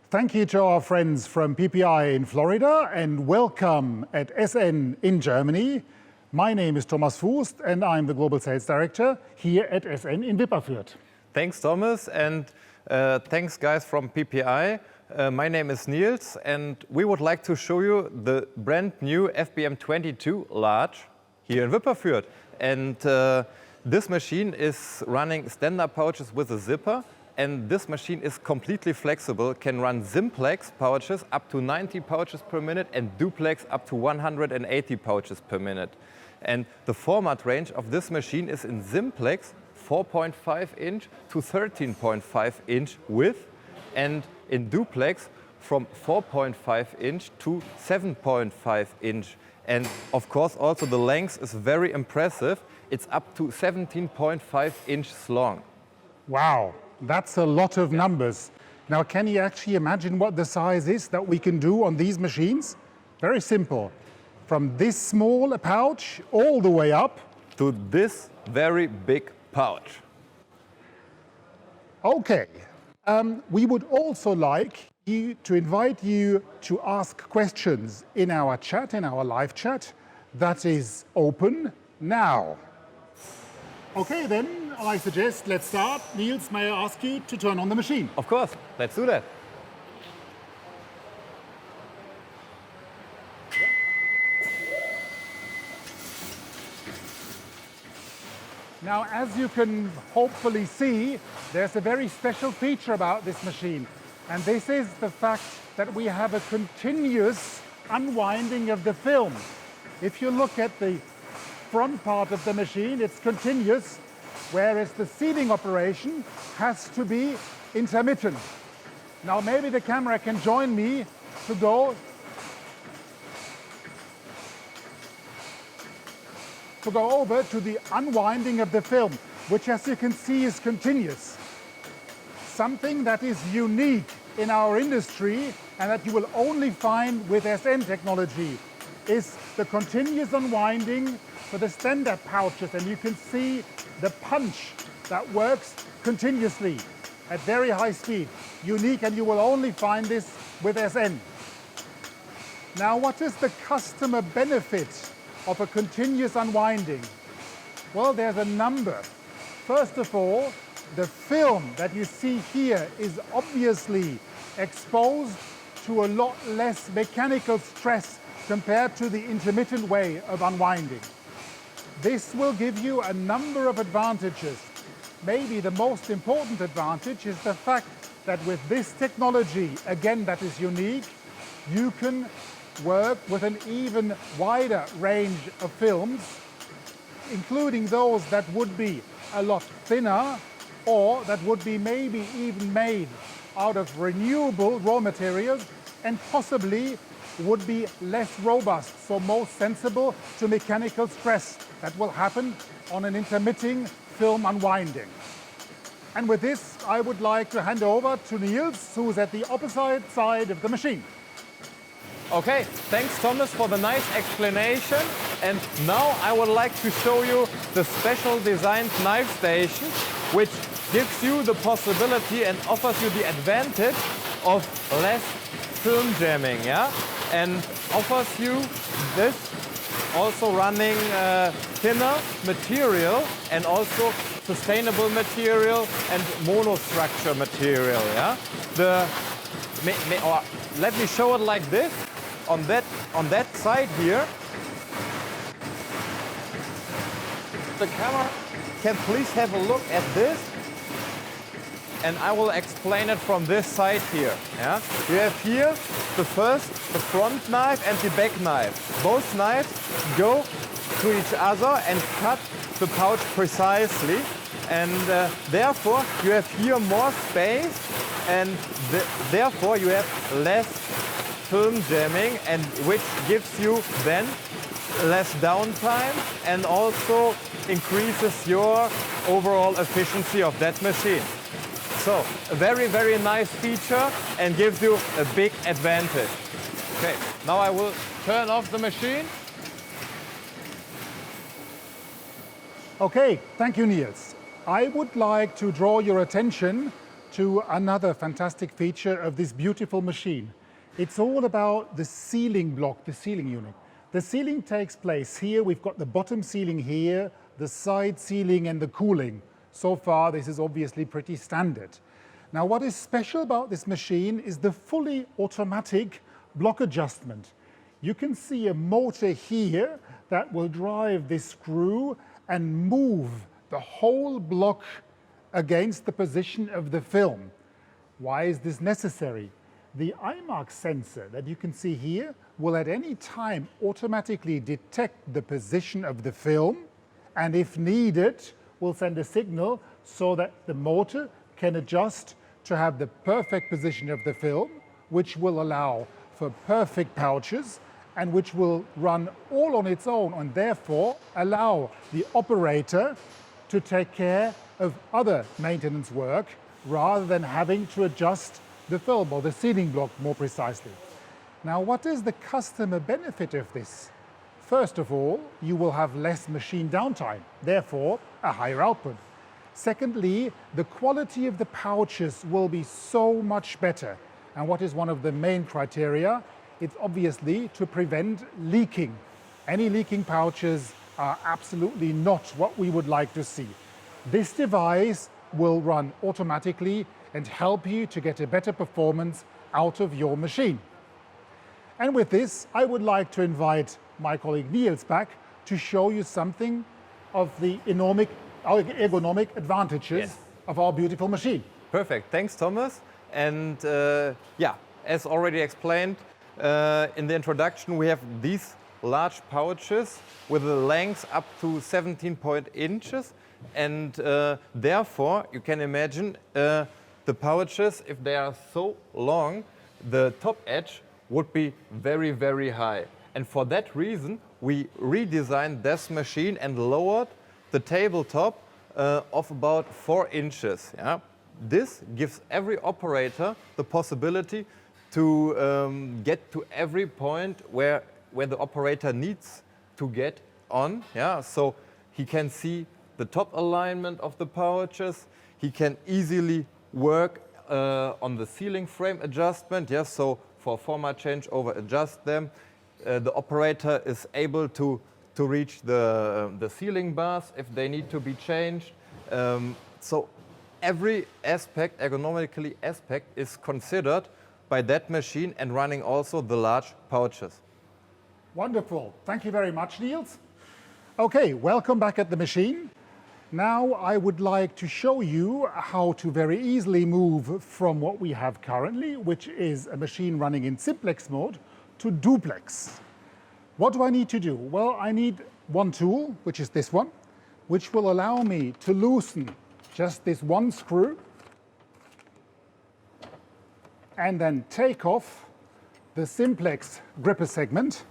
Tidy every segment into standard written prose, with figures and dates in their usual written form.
Thank you to our friends from PPI in Florida and welcome at SN in Germany. My name is Thomas Fuest and I'm the Global Sales Director here at SN in Wipperfürth. Thanks, Thomas, and thanks, guys from PPI. My name is Niels, and we would like to show you the brand new FBM 22 large here in Wipperfürth. And this machine is running standard pouches with a zipper, and this machine is completely flexible, can run simplex pouches up to 90 pouches per minute and duplex up to 180 pouches per minute. And the format range of this machine is in simplex 4.5 inch to 13.5 inch width, and in duplex from 4.5 inch to 7.5 inch. And of course also the length is very impressive. It's up to 17.5 inches long. Wow, that's a lot of numbers. Now, can you actually imagine what the size is that we can do on these machines? Very simple. From this small a pouch all the way up to this very big pouch. Okay. We would also like to invite you to ask questions in our chat, in our live chat. That is open now. Okay, then I suggest let's start. Niels, may I ask you to turn on the machine? Of course, let's do that. Now, as you can hopefully see, there's a very special feature about this machine. And this is the fact that we have a continuous unwinding of the film. If you look at the front part of the machine, it's continuous, whereas the sealing operation has to be intermittent. Now, maybe the camera can join me to go over to the unwinding of the film, which, as you can see, is continuous. Something that is unique in our industry and that you will only find with SN technology is the continuous unwinding for the standard pouches. And you can see the punch that works continuously at very high speed. Unique, and you will only find this with SN. Now, what is the customer benefit of a continuous unwinding? Well, there's a number. First of all, the film that you see here is obviously exposed to a lot less mechanical stress compared to the intermittent way of unwinding. This will give you a number of advantages. Maybe the most important advantage is the fact that with this technology, again, that is unique, you can work with an even wider range of films, including those that would be a lot thinner or that would be maybe even made out of renewable raw materials and possibly would be less robust, so most sensible to mechanical stress that will happen on an intermitting film unwinding. And with this, I would like to hand over to Niels, who's at the opposite side of the machine. Okay, thanks Thomas for the nice explanation. And now I would like to show you the special designed knife station, which gives you the possibility and offers you the advantage of less film jamming, yeah? And offers you this also running thinner material and also sustainable material and monostructure material, yeah? Let me show it like this. On that side here, the camera can please have a look at this, and I will explain it from this side here. Yeah? You have here the front knife and the back knife. Both knives go to each other and cut the pouch precisely, and therefore you have here more space, and therefore you have less film jamming, and which gives you then less downtime and also increases your overall efficiency of that machine. So a very, very nice feature and gives you a big advantage. Okay, now I will turn off the machine. Okay, thank you, Niels. I would like to draw your attention to another fantastic feature of this beautiful machine. It's all about the sealing block, the sealing unit. The sealing takes place here. We've got the bottom sealing here, the side sealing and the cooling. So far, this is obviously pretty standard. Now, what is special about this machine is the fully automatic block adjustment. You can see a motor here that will drive this screw and move the whole block against the position of the film. Why is this necessary? The eye mark sensor that you can see here will at any time automatically detect the position of the film, and if needed, will send a signal so that the motor can adjust to have the perfect position of the film, which will allow for perfect pouches and which will run all on its own and therefore allow the operator to take care of other maintenance work rather than having to adjust the film or the sealing block more precisely. Now, what is the customer benefit of this? First of all, you will have less machine downtime, therefore a higher output. Secondly, the quality of the pouches will be so much better. And what is one of the main criteria? It's obviously to prevent leaking. Any leaking pouches are absolutely not what we would like to see. This device will run automatically and help you to get a better performance out of your machine. And with this, I would like to invite my colleague Niels back to show you something of the ergonomic advantages of our beautiful machine. Perfect, thanks Thomas. And yeah, as already explained in the introduction, we have these large pouches with a length up to 17 inches. And therefore, you can imagine the pouches, if they are so long, the top edge would be very, very high. And for that reason, we redesigned this machine and lowered the tabletop of about 4 inches. Yeah? This gives every operator the possibility to get to every point where the operator needs to get on. Yeah? So he can see the top alignment of the pouches. He can easily work on the sealing frame adjustment. Yes, so for format changeover, adjust them. The operator is able to reach the sealing bars if they need to be changed. So every aspect, ergonomically aspect, is considered by that machine and running also the large pouches. Wonderful. Thank you very much, Niels. Okay, welcome back at the machine. Now I would like to show you how to very easily move from what we have currently, which is a machine running in simplex mode, to duplex. What do I need to do? Well, I need one tool, which is this one, which will allow me to loosen just this one screw and then take off the simplex gripper segment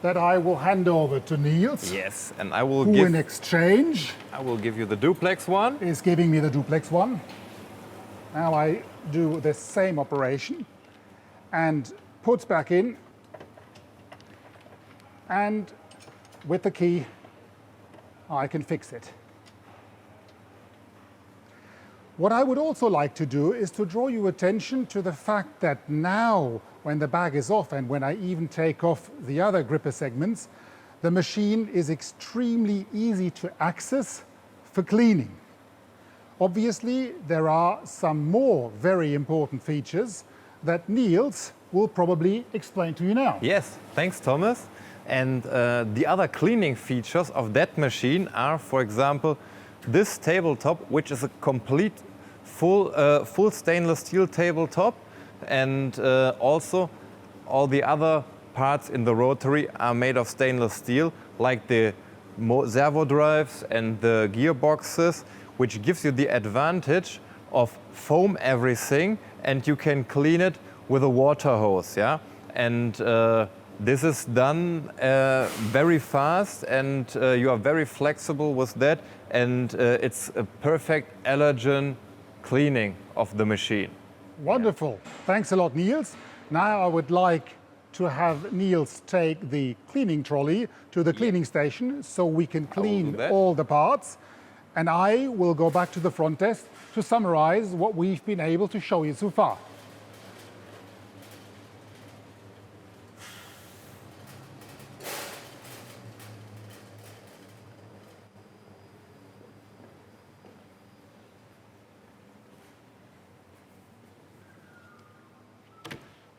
that I will hand over to Niels. Yes, and I will who in exchange I will give you the duplex one. Is giving me the duplex one. Now I do the same operation and put back in, and with the key I can fix it. What I would also like to do is to draw your attention to the fact that now, when the bag is off and when I even take off the other gripper segments, the machine is extremely easy to access for cleaning. Obviously, there are some more very important features that Niels will probably explain to you now. Yes, thanks Thomas. And the other cleaning features of that machine are, for example, this tabletop, which is a complete full stainless steel tabletop, and also all the other parts in the rotary are made of stainless steel, like the servo drives and the gearboxes, which gives you the advantage of foam everything, and you can clean it with a water hose. Yeah, and this is done very fast, and you are very flexible with that, and it's a perfect allergen cleaning of the machine. Wonderful. Thanks a lot, Niels. Now I would like to have Niels take the cleaning trolley to the cleaning station so we can clean all the parts. and I will go back to the front desk to summarize what we've been able to show you so far.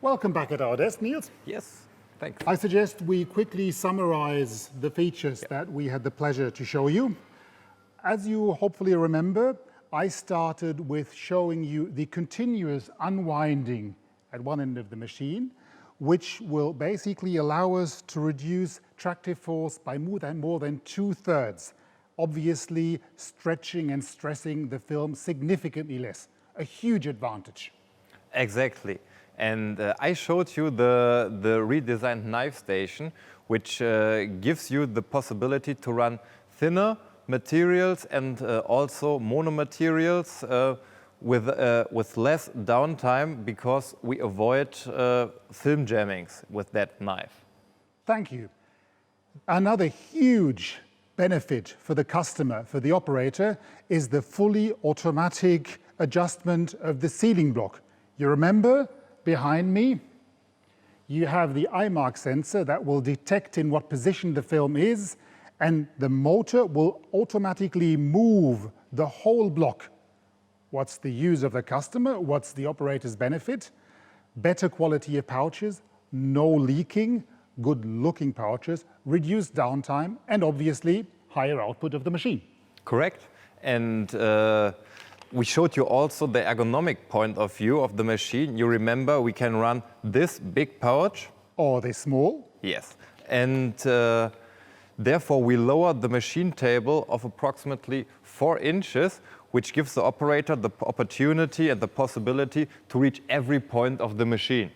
Welcome back at our desk, Niels. Yes, thanks. I suggest we quickly summarize the features that we had the pleasure to show you. As you hopefully remember, I started with showing you the continuous unwinding at one end of the machine, which will basically allow us to reduce tractive force by more than 2/3, obviously stretching and stressing the film significantly less. A huge advantage. Exactly. And I showed you the redesigned knife station, which gives you the possibility to run thinner materials and also monomaterials with less downtime, because we avoid film jammings with that knife. Thank you. Another huge benefit for the customer, for the operator, is the fully automatic adjustment of the sealing block. You remember, behind me, you have the eye mark sensor that will detect in what position the film is, and the motor will automatically move the whole block. What's the use of the customer? What's the operator's benefit? Better quality of pouches, no leaking, good looking pouches, reduced downtime, and obviously higher output of the machine. Correct. And we showed you also the ergonomic point of view of the machine. You remember, we can run this big pouch. Or this small. Yes. And therefore, we lowered the machine table of approximately 4 inches, which gives the operator the opportunity and the possibility to reach every point of the machine.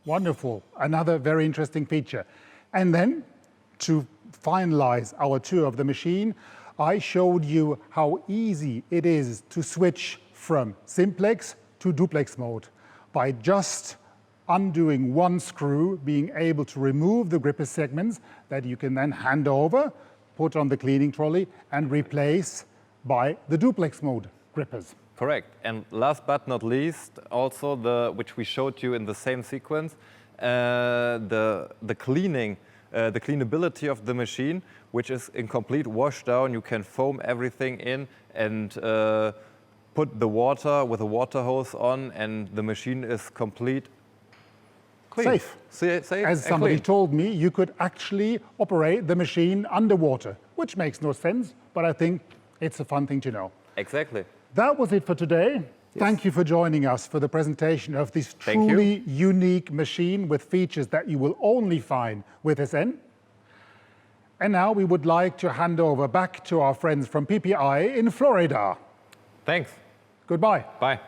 Wonderful. Another very interesting feature. And then, to finalize our tour of the machine, I showed you how easy it is to switch from simplex to duplex mode by just undoing one screw, being able to remove the gripper segments that you can then hand over, put on the cleaning trolley, and replace by the duplex mode grippers. Correct. And last but not least, also which we showed you in the same sequence, the cleaning. The cleanability of the machine, which is in complete wash down. You can foam everything in and put the water with a water hose on, and the machine is complete clean. Safe. As somebody told me, you could actually operate the machine underwater, which makes no sense, but I think it's a fun thing to know. Exactly. That was it for today. Yes. Thank you for joining us for the presentation of this truly unique machine with features that you will only find with SN. And now we would like to hand over back to our friends from PPI in Florida. Thanks. Goodbye. Bye.